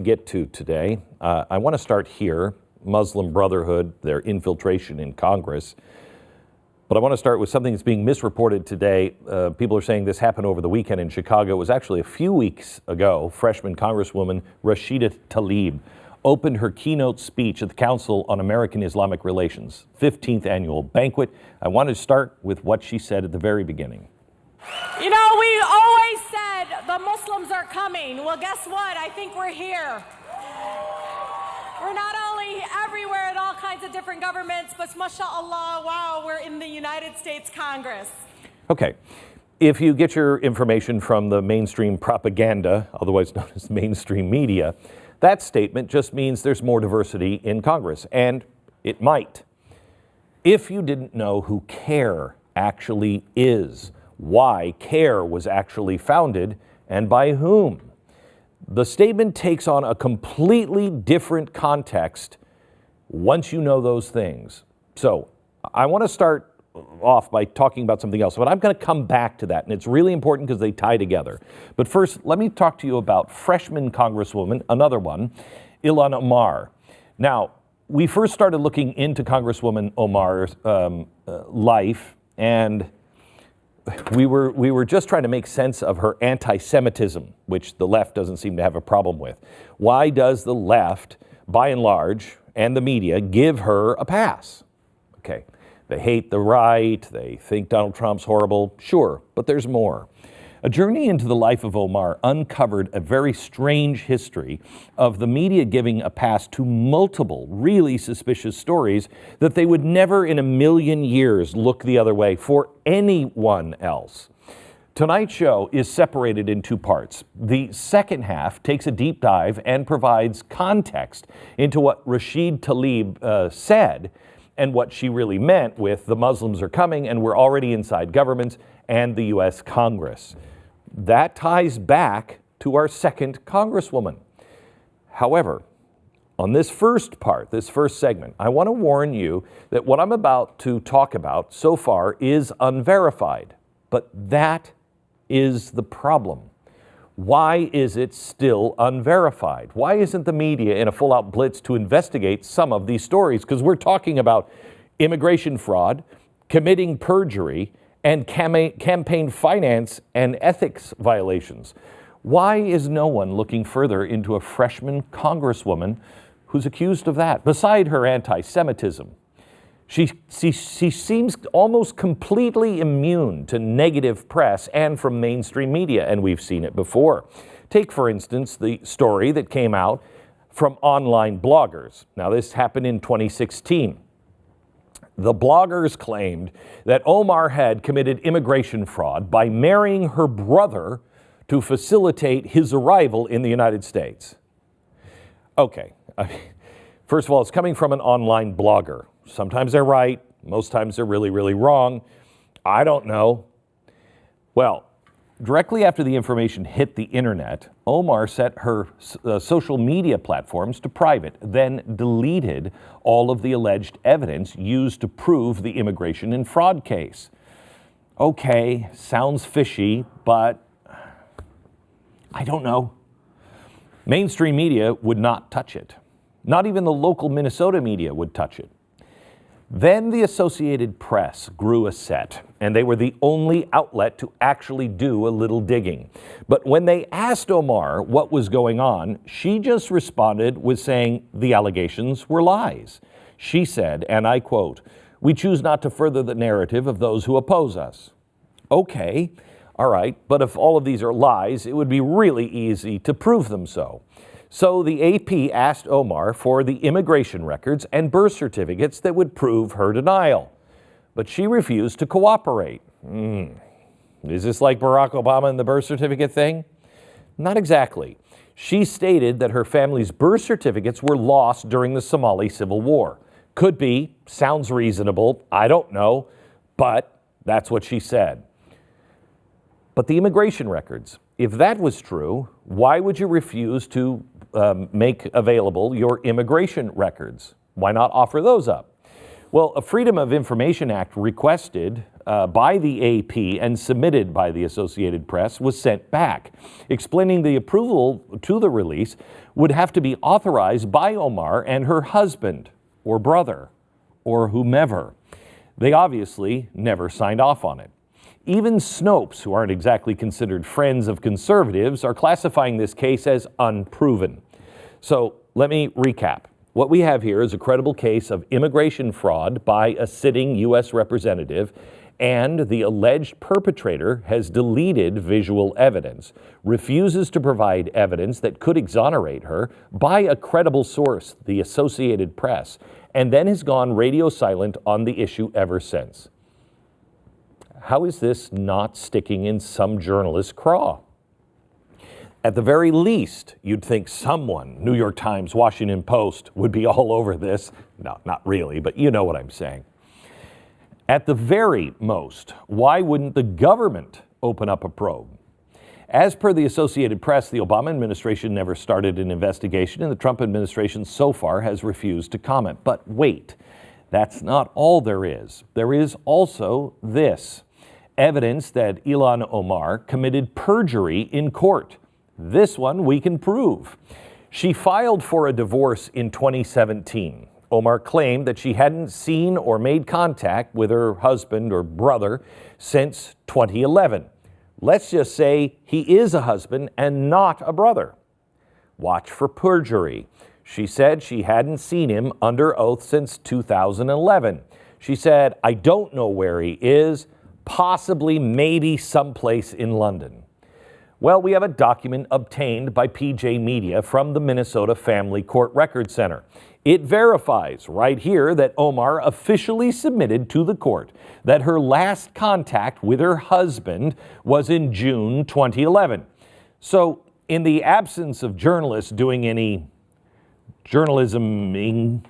Get to today. I want to start here, Muslim Brotherhood, their infiltration in Congress. But I want to start with something that's being misreported today. People are saying this happened over the weekend in Chicago. It was actually a few weeks ago. Freshman Congresswoman Rashida Tlaib opened her keynote speech at the Council on American Islamic Relations, 15th annual banquet. I want to start with what she said at the very beginning. You know, we always said the Muslims are coming. Well, guess what? I think we're here. We're not only everywhere in all kinds of different governments, but mashallah, wow, we're in the United States Congress. Okay. If you get your information from the mainstream propaganda, otherwise known as mainstream media, that statement just means there's more diversity in Congress, and it might. If you didn't know who CARE actually is, why CARE was actually founded, and by whom, the statement takes on a completely different context once you know those things. So I want to start off by talking about something else, but I'm going to come back to that, and it's really important because they tie together. But first, let me talk to you about freshman Congresswoman, another one, Ilhan Omar. Now, we first started looking into Congresswoman Omar's life, and we were just trying to make sense of her anti-Semitism, which the left doesn't seem to have a problem with. Why does the left, by and large, and the media give her a pass? Okay, they hate the right, they think Donald Trump's horrible, sure, but there's more. A journey into the life of Omar uncovered a very strange history of the media giving a pass to multiple really suspicious stories that they would never in a million years look the other way for anyone else. Tonight's show is separated in two parts. The second half takes a deep dive and provides context into what Rashida Tlaib said and what she really meant with the Muslims are coming and we're already inside governments and the U.S. Congress. That ties back to our second Congresswoman. However, on this first part, this first segment, I want to warn you that what I'm about to talk about so far is unverified. But that is the problem. Why is it still unverified? Why isn't the media in a full-out blitz to investigate some of these stories? Because we're talking about immigration fraud, committing perjury, and campaign finance and ethics violations. Why is no one looking further into a freshman Congresswoman who's accused of that, beside her anti-Semitism? She seems almost completely immune to negative press and from mainstream media, and we've seen it before. Take, for instance, the story that came out from online bloggers. Now, this happened in 2016. The bloggers claimed that Omar had committed immigration fraud by marrying her brother to facilitate his arrival in the United States. Okay, first of all, it's coming from an online blogger. Sometimes they're right, most times they're really, really wrong. I don't know. Well, directly after the information hit the internet, Omar set her social media platforms to private, then deleted all of the alleged evidence used to prove the immigration and fraud case. Okay, sounds fishy, but I don't know. Mainstream media would not touch it. Not even the local Minnesota media would touch it. Then the Associated Press grew a set, and they were the only outlet to actually do a little digging. But when they asked Omar what was going on, she just responded with saying the allegations were lies. She said, and I quote, "We choose not to further the narrative of those who oppose us." Okay, all right, but if all of these are lies, it would be really easy to prove them so. So the AP asked Omar for the immigration records and birth certificates that would prove her denial. But she refused to cooperate. Is this like Barack Obama and the birth certificate thing? Not exactly. She stated that her family's birth certificates were lost during the Somali Civil War. Could be, sounds reasonable, I don't know, but that's what she said. But the immigration records, if that was true, why would you refuse to make available your immigration records? Why not offer those up? Well, a Freedom of Information Act requested by the AP and submitted by the Associated Press was sent back, explaining the approval to the release would have to be authorized by Omar and her husband or brother or whomever. They obviously never signed off on it. Even Snopes, who aren't exactly considered friends of conservatives, are classifying this case as unproven. So let me recap. What we have here is a credible case of immigration fraud by a sitting U.S. representative, and the alleged perpetrator has deleted visual evidence, refuses to provide evidence that could exonerate her by a credible source, the Associated Press, and then has gone radio silent on the issue ever since. How is this not sticking in some journalist's craw? At the very least, you'd think someone, New York Times, Washington Post, would be all over this. No, not really, but you know what I'm saying. At the very most, why wouldn't the government open up a probe? As per the Associated Press, the Obama administration never started an investigation, and the Trump administration so far has refused to comment. But wait, that's not all there is. There is also this: evidence that Ilhan Omar committed perjury in court. This one we can prove. She filed for a divorce in 2017. Omar claimed that she hadn't seen or made contact with her husband or brother since 2011. Let's just say he is a husband and not a brother. Watch for perjury. She said she hadn't seen him under oath since 2011. She said, "I don't know where he is, possibly maybe someplace in London." Well, we have a document obtained by PJ Media from the Minnesota Family Court Record Center. It verifies right here that Omar officially submitted to the court that her last contact with her husband was in June 2011. So, in the absence of journalists doing any journalisming,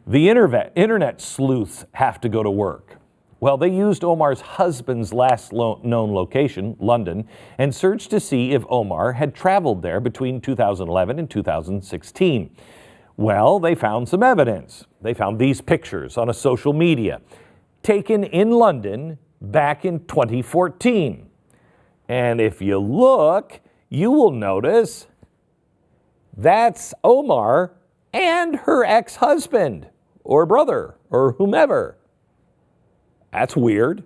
the internet sleuths have to go to work. Well, they used Omar's husband's last known location, London, and searched to see if Omar had traveled there between 2011 and 2016. Well, they found some evidence. They found these pictures on a social media, taken in London back in 2014. And if you look, you will notice that's Omar and her ex-husband or brother or whomever. That's weird.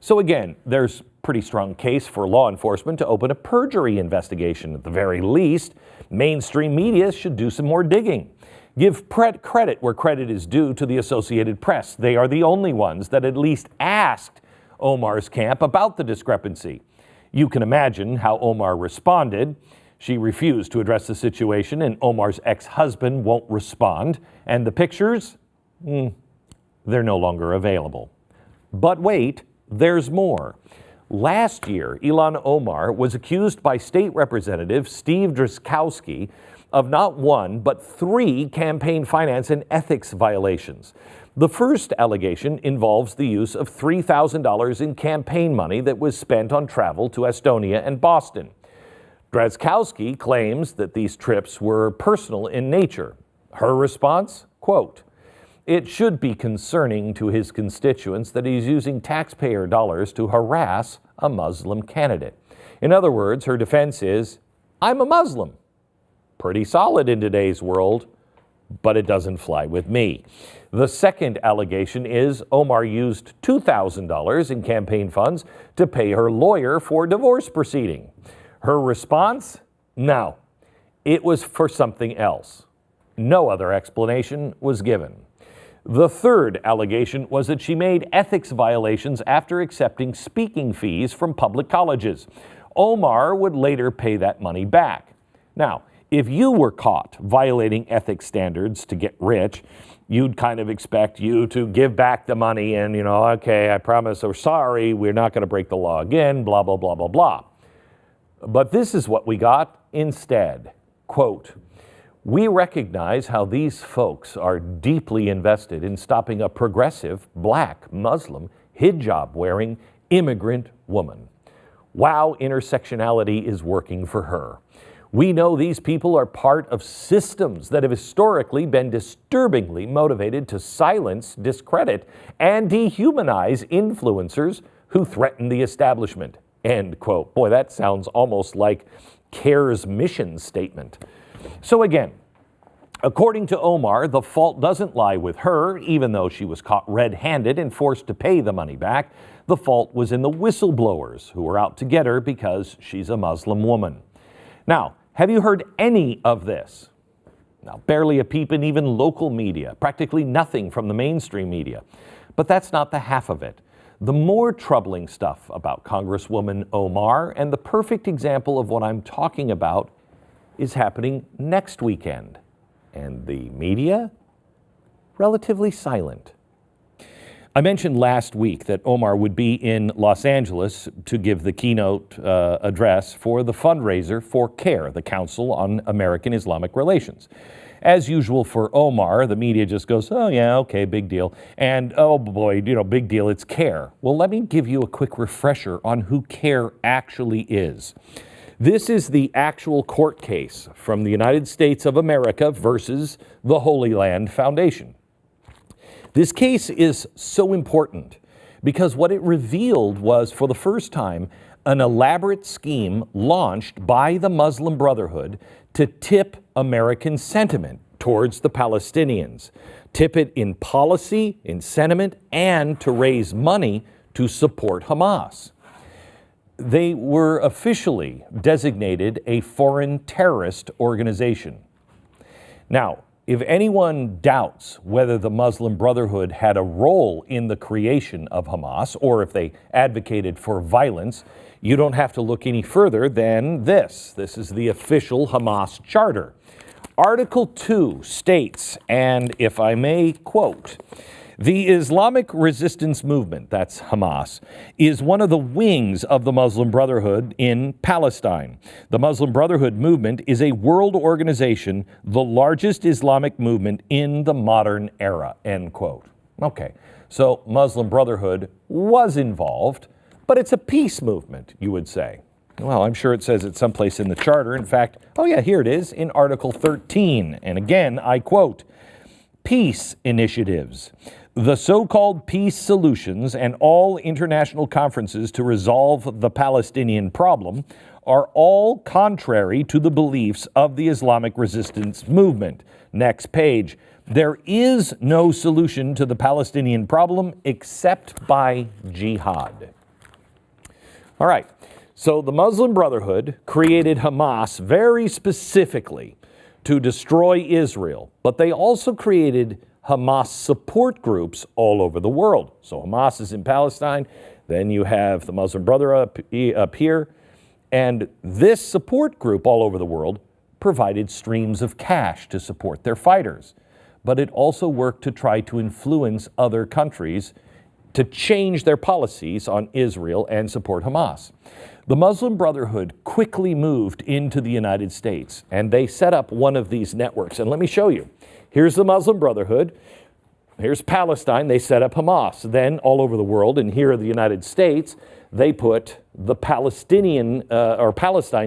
So again, there's pretty strong case for law enforcement to open a perjury investigation. At the very least, mainstream media should do some more digging. Give credit where credit is due to the Associated Press. They are the only ones that at least asked Omar's camp about the discrepancy. You can imagine how Omar responded. She refused to address the situation, and Omar's ex-husband won't respond. And the pictures? They're no longer available. But wait, there's more. Last year, Ilhan Omar was accused by State Representative Steve Drazkowski of not one, but 3 campaign finance and ethics violations. The first allegation involves the use of $3,000 in campaign money that was spent on travel to Estonia and Boston. Drazkowski claims that these trips were personal in nature. Her response, quote, "It should be concerning to his constituents that he's using taxpayer dollars to harass a Muslim candidate." In other words, her defense is, "I'm a Muslim." Pretty solid in today's world, but it doesn't fly with me. The second allegation is Omar used $2,000 in campaign funds to pay her lawyer for divorce proceeding. Her response? No, it was for something else. No other explanation was given. The third allegation was that she made ethics violations after accepting speaking fees from public colleges. Omar would later pay that money back. Now, if you were caught violating ethics standards to get rich, you'd kind of expect you to give back the money and, okay, I promise, or sorry, we're not going to break the law again, blah, blah, blah, blah, blah. But this is what we got instead. Quote, "We recognize how these folks are deeply invested in stopping a progressive, black, Muslim, hijab-wearing immigrant woman. Wow, intersectionality is working for her. We know these people are part of systems that have historically been disturbingly motivated to silence, discredit, and dehumanize influencers who threaten the establishment. End quote. Boy, that sounds almost like CARE's mission statement. So again, according to Omar, the fault doesn't lie with her, even though she was caught red-handed and forced to pay the money back. The fault was in the whistleblowers who were out to get her because she's a Muslim woman. Now, have you heard any of this? Now, barely a peep in even local media, practically nothing from the mainstream media. But that's not the half of it. The more troubling stuff about Congresswoman Omar, and the perfect example of what I'm talking about, is happening next weekend. And the media? Relatively silent. I mentioned last week that Omar would be in Los Angeles to give the keynote address for the fundraiser for CARE, the Council on American Islamic Relations. As usual for Omar, the media just goes, oh yeah, okay, big deal. And oh boy, big deal, it's CARE. Well, let me give you a quick refresher on who CARE actually is. This is the actual court case from the United States of America versus the Holy Land Foundation. This case is so important because what it revealed was, for the first time, an elaborate scheme launched by the Muslim Brotherhood to tip American sentiment towards the Palestinians, tip it in policy, in sentiment, and to raise money to support Hamas. They were officially designated a foreign terrorist organization. Now, if anyone doubts whether the Muslim Brotherhood had a role in the creation of Hamas, or if they advocated for violence, you don't have to look any further than this. This is the official Hamas charter. Article 2 states, and if I may quote, the Islamic resistance movement, that's Hamas, is one of the wings of the Muslim Brotherhood in Palestine. The Muslim Brotherhood movement is a world organization, the largest Islamic movement in the modern era, end quote. Okay, so Muslim Brotherhood was involved, but it's a peace movement, you would say. Well, I'm sure it says it someplace in the charter. In fact, oh yeah, here it is in Article 13. And again, I quote, peace initiatives. The so-called peace solutions and all international conferences to resolve the Palestinian problem are all contrary to the beliefs of the Islamic resistance movement. Next page. There is no solution to the Palestinian problem except by jihad. All right. So the Muslim Brotherhood created Hamas very specifically to destroy Israel, but they also created Hamas support groups all over the world. So Hamas is in Palestine, then you have the Muslim Brotherhood up here, and this support group all over the world provided streams of cash to support their fighters. But it also worked to try to influence other countries to change their policies on Israel and support Hamas. The Muslim Brotherhood quickly moved into the United States, and they set up one of these networks. And let me show you. Here's the Muslim Brotherhood. Here's Palestine. They set up Hamas. Then all over the world, and here in the United States, they put the Palestine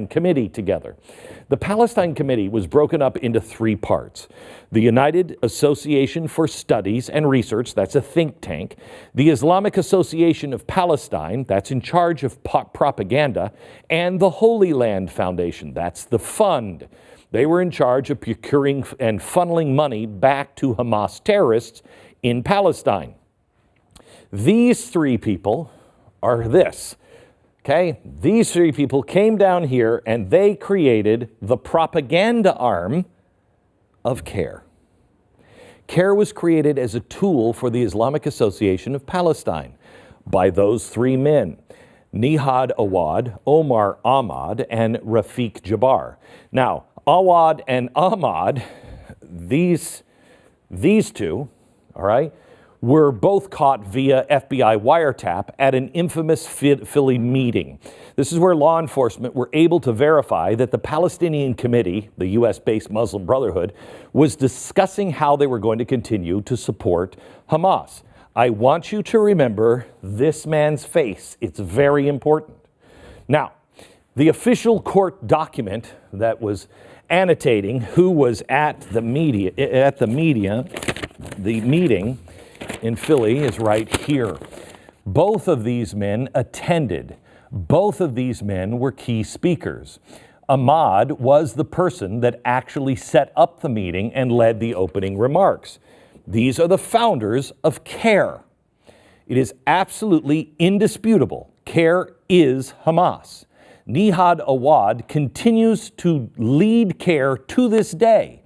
Committee together. The Palestine Committee was broken up into three parts. The United Association for Studies and Research, that's a think tank. The Islamic Association of Palestine, that's in charge of propaganda. And the Holy Land Foundation, that's the fund. They were in charge of procuring and funneling money back to Hamas terrorists in Palestine. These three people are this. Okay, these three people came down here and they created the propaganda arm of CARE. CARE was created as a tool for the Islamic Association of Palestine by those three men, Nihad Awad, Omar Ahmad, and Rafiq Jabbar. Now, Awad and Ahmad, these two, all right, were both caught via FBI wiretap at an infamous Philly meeting. This is where law enforcement were able to verify that the Palestinian Committee, the U.S.-based Muslim Brotherhood, was discussing how they were going to continue to support Hamas. I want you to remember this man's face. It's very important. Now, The official court document that was annotating who was at the meeting in Philly is right here. Both of these men attended. Both of these men were key speakers. Ahmad was the person that actually set up the meeting and led the opening remarks. These are the founders of CARE. It is absolutely indisputable. CARE is Hamas. Nihad Awad continues to lead CARE to this day.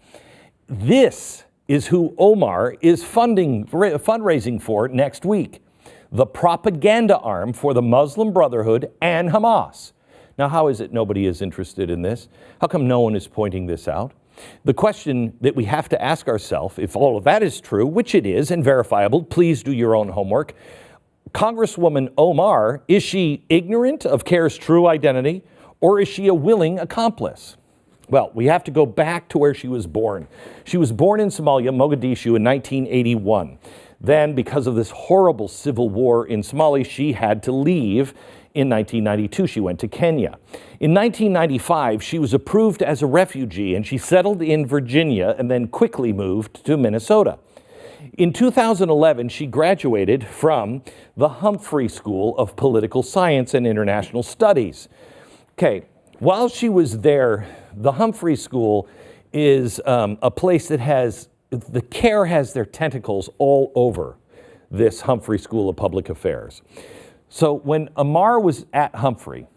This is who Omar is fundraising for next week, the propaganda arm for the Muslim Brotherhood and Hamas. Now, how is it nobody is interested in this? How come no one is pointing this out? The question that we have to ask ourselves, if all of that is true, which it is and verifiable, please do your own homework. Congresswoman Omar, is she ignorant of CARE's true identity, or is she a willing accomplice? Well, we have to go back to where she was born. She was born in Somalia, Mogadishu, in 1981. Then, because of this horrible civil war in Somalia, she had to leave. In 1992, she went to Kenya. In 1995, she was approved as a refugee, and she settled in Virginia and then quickly moved to Minnesota. In 2011, she graduated from the Humphrey School of Political Science and International Studies. Okay, while she was there, the Humphrey School is a place that the CARE has their tentacles all over this Humphrey School of Public Affairs. So when Omar was at Humphrey,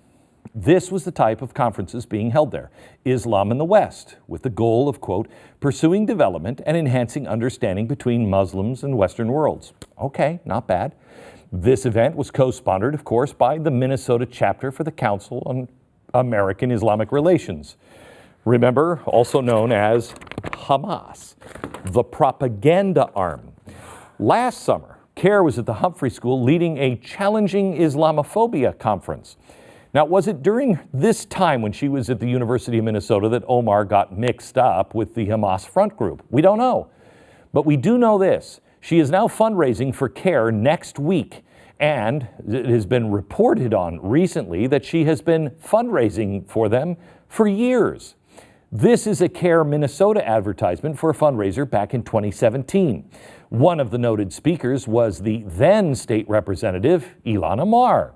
this was the type of conferences being held there. Islam in the West, with the goal of, quote, pursuing development and enhancing understanding between Muslims and Western worlds. Okay, not bad. This event was co-sponsored, of course, by the Minnesota chapter for the Council on American Islamic Relations. Remember, also known as Hamas, the propaganda arm. Last summer, CARE was at the Humphrey School leading a challenging Islamophobia conference. Now, was it during this time when she was at the University of Minnesota that Omar got mixed up with the Hamas front group? We don't know. But we do know this. She is now fundraising for CARE next week. And it has been reported on recently that she has been fundraising for them for years. This is a CARE Minnesota advertisement for a fundraiser back in 2017. One of the noted speakers was the then state representative, Ilhan Omar.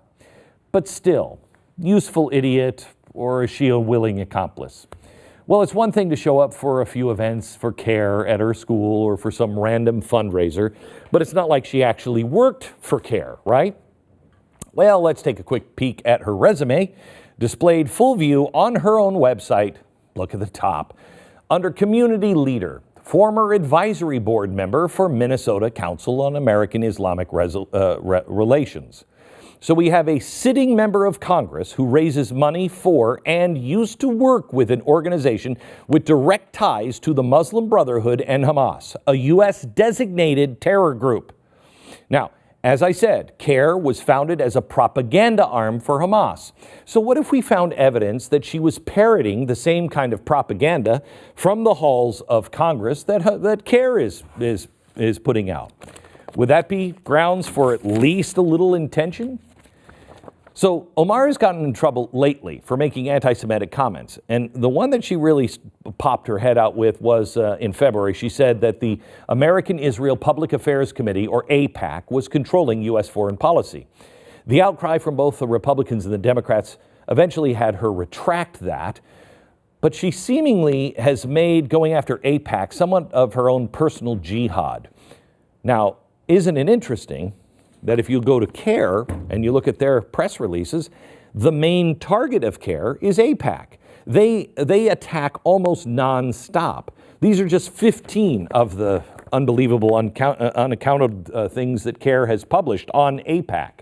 But still, useful idiot, or is she a willing accomplice? Well, it's one thing to show up for a few events for CARE at her school or for some random fundraiser, but it's not like she actually worked for CARE, right? Well, let's take a quick peek at her resume, displayed full view on her own website. Look at the top. Under Community Leader, former advisory board member for Minnesota Council on American Islamic Relations. So we have a sitting member of Congress who raises money for and used to work with an organization with direct ties to the Muslim Brotherhood and Hamas, a U.S. designated terror group. Now, as I said, CARE was founded as a propaganda arm for Hamas. So what if we found evidence that she was parroting the same kind of propaganda from the halls of Congress that CARE is putting out? Would that be grounds for at least a little intention? So Omar has gotten in trouble lately for making anti-Semitic comments. And the one that she really popped her head out with was in February. She said that the American Israel Public Affairs Committee, or AIPAC, was controlling U.S. foreign policy. The outcry from both the Republicans and the Democrats eventually had her retract that. But she seemingly has made going after AIPAC somewhat of her own personal jihad. Now, isn't it interesting that if you go to CARE and you look at their press releases, the main target of CARE is AIPAC. They attack almost nonstop. These are just 15 of the unbelievable, unaccounted things that CARE has published on AIPAC.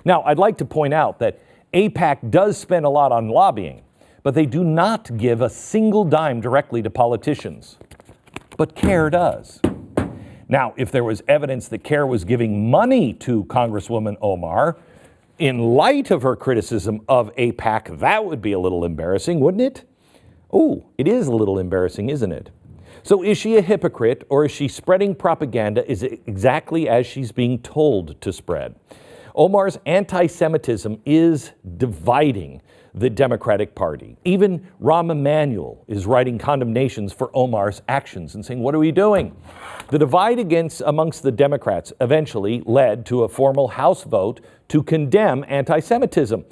Now, I'd like to point out that AIPAC does spend a lot on lobbying, but they do not give a single dime directly to politicians. But CARE does. Now, if there was evidence that CARE was giving money to Congresswoman Omar, in light of her criticism of AIPAC, that would be a little embarrassing, wouldn't it? Oh, it is a little embarrassing, isn't it? So is she a hypocrite, or is she spreading propaganda exactly as she's being told to spread? Omar's anti-Semitism is dividing the Democratic Party. Even Rahm Emanuel is writing condemnations for Omar's actions and saying, what are we doing? The divide amongst the Democrats eventually led to a formal House vote to condemn anti-Semitism.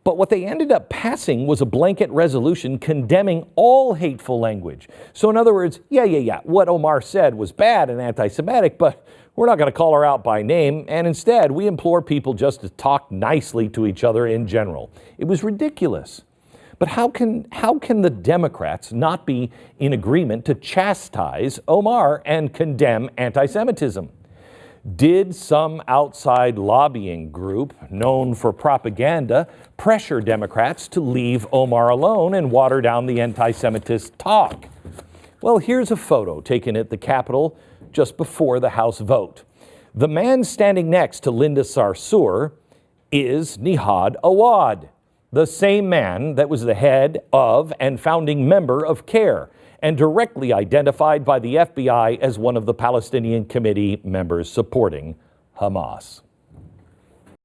But what they ended up passing was a blanket resolution condemning all hateful language. So in other words, what Omar said was bad and anti-Semitic, but we're not going to call her out by name, and instead we implore people just to talk nicely to each other in general. It was ridiculous. But how can the Democrats not be in agreement to chastise Omar and condemn anti-Semitism? Did some outside lobbying group known for propaganda pressure Democrats to leave Omar alone and water down the anti-Semitist talk? Well, here's a photo taken at the Capitol just before the House vote. The man standing next to Linda Sarsour is Nihad Awad, the same man that was the head of and founding member of CARE, and directly identified by the FBI as one of the Palestinian Committee members supporting Hamas.